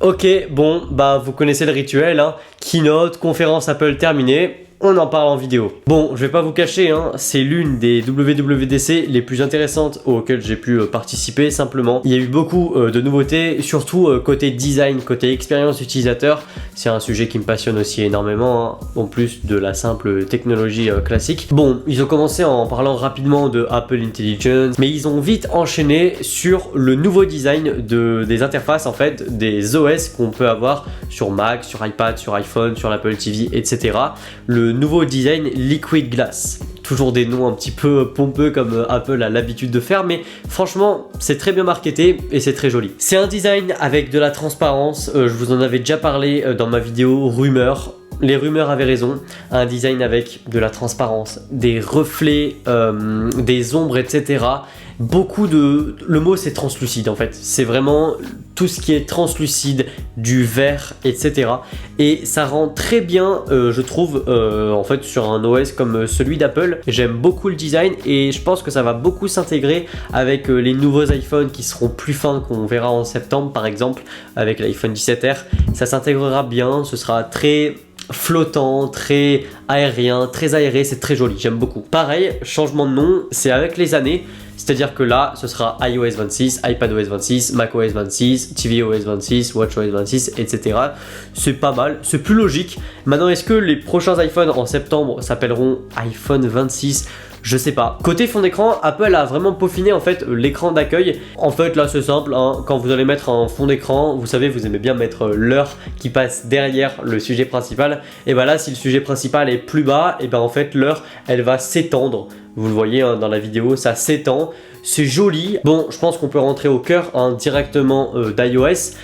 Ok, bon, bah vous connaissez le rituel, hein. Keynote, conférence Apple terminée. On en parle en vidéo. Bon, je vais pas vous cacher, hein, c'est l'une des WWDC les plus intéressantes auxquelles j'ai pu participer simplement. Il y a eu beaucoup de nouveautés, surtout côté design, côté expérience utilisateur. C'est un sujet qui me passionne aussi énormément, hein, en plus de la simple technologie classique. Bon, ils ont commencé en parlant rapidement de Apple Intelligence, mais ils ont vite enchaîné sur le nouveau design des interfaces, en fait, des OS qu'on peut avoir sur Mac, sur iPad, sur iPhone, sur l'Apple TV, etc. Le nouveau design Liquid Glass. Toujours des noms un petit peu pompeux comme Apple a l'habitude de faire, mais franchement c'est très bien marketé et c'est très joli. C'est un design avec de la transparence, je vous en avais déjà parlé dans ma vidéo rumeurs. Les rumeurs avaient raison, un design avec de la transparence, des reflets, des ombres, etc. Beaucoup de... Le mot c'est translucide en fait, c'est vraiment tout ce qui est translucide, du vert, etc. Et ça rend très bien, je trouve, en fait sur un OS comme celui d'Apple. J'aime beaucoup le design et je pense que ça va beaucoup s'intégrer avec les nouveaux iPhones qui seront plus fins, qu'on verra en septembre par exemple, avec l'iPhone 17R. Ça s'intégrera bien, ce sera très flottant, très aérien, très aéré, c'est très joli, j'aime beaucoup. Pareil, changement de nom, c'est avec les années, c'est-à-dire que là, ce sera iOS 26, iPadOS 26, macOS 26, tvOS 26, watchOS 26, etc. C'est pas mal, c'est plus logique. Maintenant, est-ce que les prochains iPhones en septembre s'appelleront iPhone 26 ? Je sais pas. Côté fond d'écran, Apple a vraiment peaufiné en fait l'écran d'accueil. En fait là c'est simple, hein, quand vous allez mettre un fond d'écran, vous savez vous aimez bien mettre l'heure qui passe derrière le sujet principal. Et bah là si le sujet principal est plus bas, et ben en fait l'heure elle va s'étendre. Vous le voyez hein, dans la vidéo, ça s'étend. C'est joli. Bon, je pense qu'on peut rentrer au cœur hein, directement d'iOS.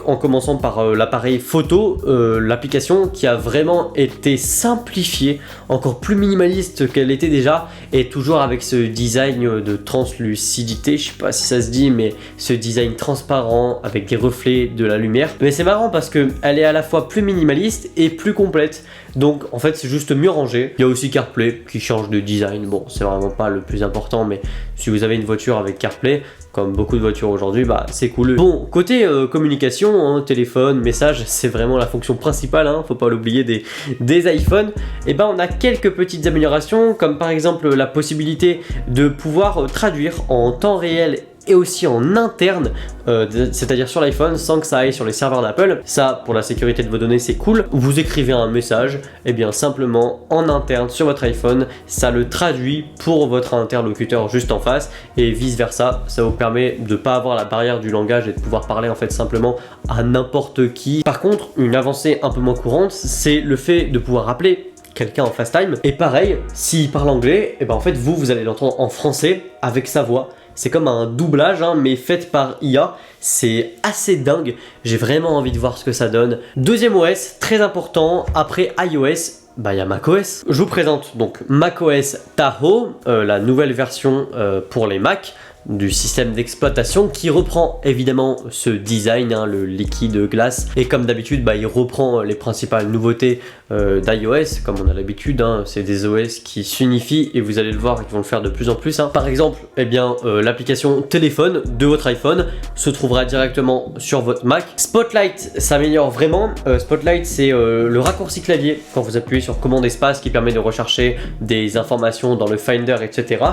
En commençant par l'appareil photo, l'application qui a vraiment été simplifiée, encore plus minimaliste qu'elle était déjà, et toujours avec ce design de translucidité, je sais pas si ça se dit, mais ce design transparent avec des reflets de la lumière. Mais c'est marrant parce que elle est à la fois plus minimaliste et plus complète, donc en fait c'est juste mieux rangé. Il y a aussi CarPlay qui change de design, bon c'est vraiment pas le plus important, mais si vous avez une voiture avec CarPlay, comme beaucoup de voitures aujourd'hui, bah c'est cool. Bon, côté communication, hein, téléphone, message, c'est vraiment la fonction principale, hein, faut pas l'oublier des iPhones. Et ben on a quelques petites améliorations, comme par exemple la possibilité de pouvoir traduire en temps réel et aussi en interne, c'est-à-dire sur l'iPhone sans que ça aille sur les serveurs d'Apple. Ça, pour la sécurité de vos données, c'est cool. Vous écrivez un message, et bien simplement en interne sur votre iPhone, ça le traduit pour votre interlocuteur juste en face et vice versa. Ça vous permet de ne pas avoir la barrière du langage et de pouvoir parler en fait simplement à n'importe qui. Par contre, une avancée un peu moins courante, c'est le fait de pouvoir appeler quelqu'un en FaceTime. Et pareil, s'il parle anglais, et ben en fait vous allez l'entendre en français avec sa voix. C'est comme un doublage, hein, mais fait par IA. C'est assez dingue. J'ai vraiment envie de voir ce que ça donne. Deuxième OS, très important, après iOS, bah il y a macOS. Je vous présente donc macOS Tahoe, la nouvelle version pour les Mac du système d'exploitation qui reprend évidemment ce design, hein, le liquide glace, et comme d'habitude bah, il reprend les principales nouveautés d'iOS comme on a l'habitude, hein, c'est des OS qui s'unifient et vous allez le voir, ils vont le faire de plus en plus, hein. Par exemple, eh bien, l'application téléphone de votre iPhone se trouvera directement sur votre Mac. Spotlight s'améliore vraiment. Spotlight c'est le raccourci clavier quand vous appuyez sur commande espace qui permet de rechercher des informations dans le Finder, etc.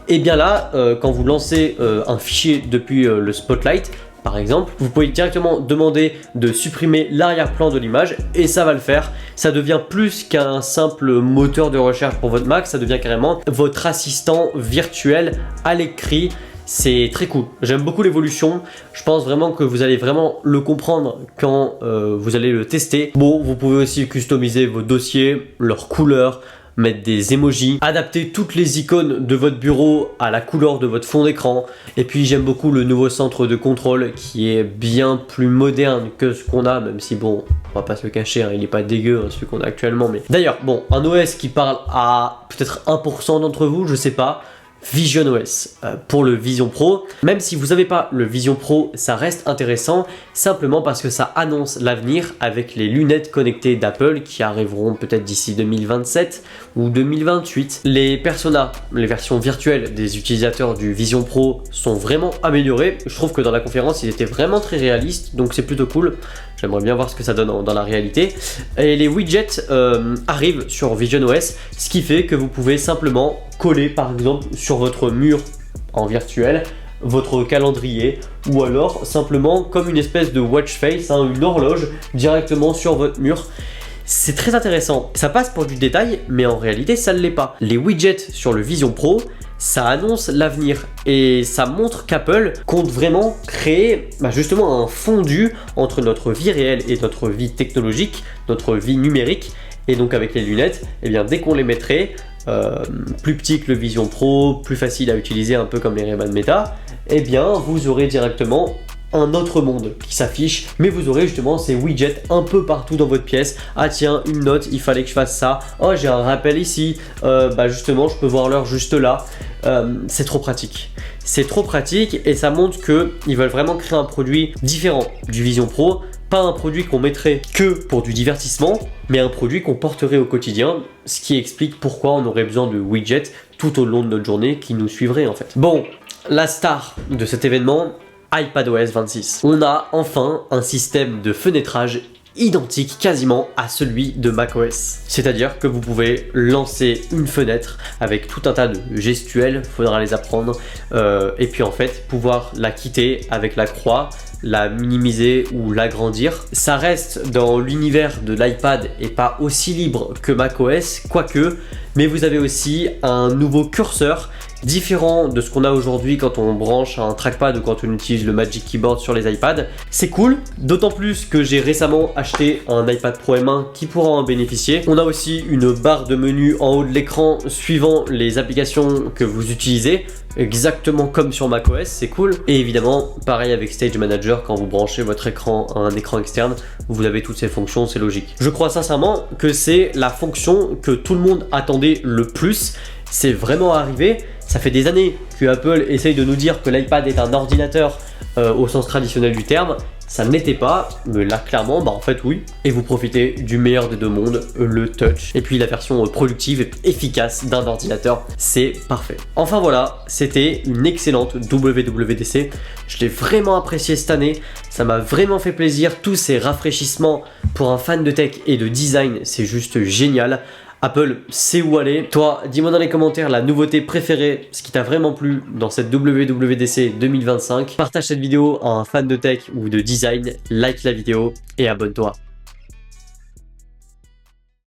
Et bien là, quand vous lancez un fichier depuis le Spotlight, par exemple, vous pouvez directement demander de supprimer l'arrière-plan de l'image et ça va le faire. Ça devient plus qu'un simple moteur de recherche pour votre Mac, ça devient carrément votre assistant virtuel à l'écrit. C'est très cool, j'aime beaucoup l'évolution, je pense vraiment que vous allez vraiment le comprendre quand vous allez le tester. Bon, vous pouvez aussi customiser vos dossiers, leurs couleurs, mettre des emojis, adapter toutes les icônes de votre bureau à la couleur de votre fond d'écran. Et puis j'aime beaucoup le nouveau centre de contrôle qui est bien plus moderne que ce qu'on a, même si bon, on va pas se le cacher, hein, il est pas dégueu hein, celui qu'on a actuellement. Mais d'ailleurs, bon, un OS qui parle à peut-être 1% d'entre vous, je sais pas. Vision OS pour le Vision Pro. Même si vous n'avez pas le Vision Pro, ça reste intéressant simplement parce que ça annonce l'avenir avec les lunettes connectées d'Apple qui arriveront peut-être d'ici 2027 ou 2028. Les personas, les versions virtuelles des utilisateurs du Vision Pro sont vraiment améliorées. Je trouve que dans la conférence, ils étaient vraiment très réalistes, donc c'est plutôt cool. J'aimerais bien voir ce que ça donne dans la réalité. Et les widgets arrivent sur Vision OS, ce qui fait que vous pouvez simplement coller par exemple sur votre mur en virtuel votre calendrier ou alors simplement comme une espèce de watch face, une horloge directement sur votre mur. C'est très intéressant. Ça passe pour du détail, mais en réalité ça ne l'est pas. Les widgets sur le Vision Pro, ça annonce l'avenir et ça montre qu'Apple compte vraiment créer justement un fondu entre notre vie réelle et notre vie technologique, notre vie numérique. Et donc avec les lunettes, eh bien, dès qu'on les mettrait, plus petit que le Vision Pro, plus facile à utiliser, un peu comme les Ray-Ban Meta, eh bien vous aurez directement un autre monde qui s'affiche, mais vous aurez justement ces widgets un peu partout dans votre pièce. Ah tiens, une note, il fallait que je fasse ça. Oh, j'ai un rappel ici. Justement, je peux voir l'heure juste là. C'est trop pratique. C'est trop pratique et ça montre qu'ils veulent vraiment créer un produit différent du Vision Pro. Pas un produit qu'on mettrait que pour du divertissement, mais un produit qu'on porterait au quotidien, ce qui explique pourquoi on aurait besoin de widgets tout au long de notre journée qui nous suivraient en fait. Bon, la star de cet événement, iPadOS 26. On a enfin un système de fenêtrage identique quasiment à celui de macOS. C'est-à-dire que vous pouvez lancer une fenêtre avec tout un tas de gestuels, faudra les apprendre, et puis en fait pouvoir la quitter avec la croix, la minimiser ou l'agrandir. Ça reste dans l'univers de l'iPad et pas aussi libre que macOS, quoique, mais vous avez aussi un nouveau curseur différent de ce qu'on a aujourd'hui quand on branche un trackpad ou quand on utilise le Magic Keyboard sur les iPads. C'est cool, d'autant plus que j'ai récemment acheté un iPad Pro M1 qui pourra en bénéficier. On a aussi une barre de menu en haut de l'écran suivant les applications que vous utilisez, exactement comme sur macOS, c'est cool. Et évidemment, pareil avec Stage Manager, quand vous branchez votre écran à un écran externe, vous avez toutes ces fonctions, c'est logique. Je crois sincèrement que c'est la fonction que tout le monde attendait le plus. C'est vraiment arrivé. Ça fait des années que Apple essaye de nous dire que l'iPad est un ordinateur au sens traditionnel du terme. Ça ne l'était pas, mais là clairement, en fait oui. Et vous profitez du meilleur des deux mondes, le touch. Et puis la version productive et efficace d'un ordinateur, c'est parfait. Enfin voilà, c'était une excellente WWDC. Je l'ai vraiment apprécié cette année. Ça m'a vraiment fait plaisir. Tous ces rafraîchissements pour un fan de tech et de design, c'est juste génial. Apple sait où aller. Toi, dis-moi dans les commentaires la nouveauté préférée, ce qui t'a vraiment plu dans cette WWDC 2025. Partage cette vidéo à un fan de tech ou de design, like la vidéo et abonne-toi.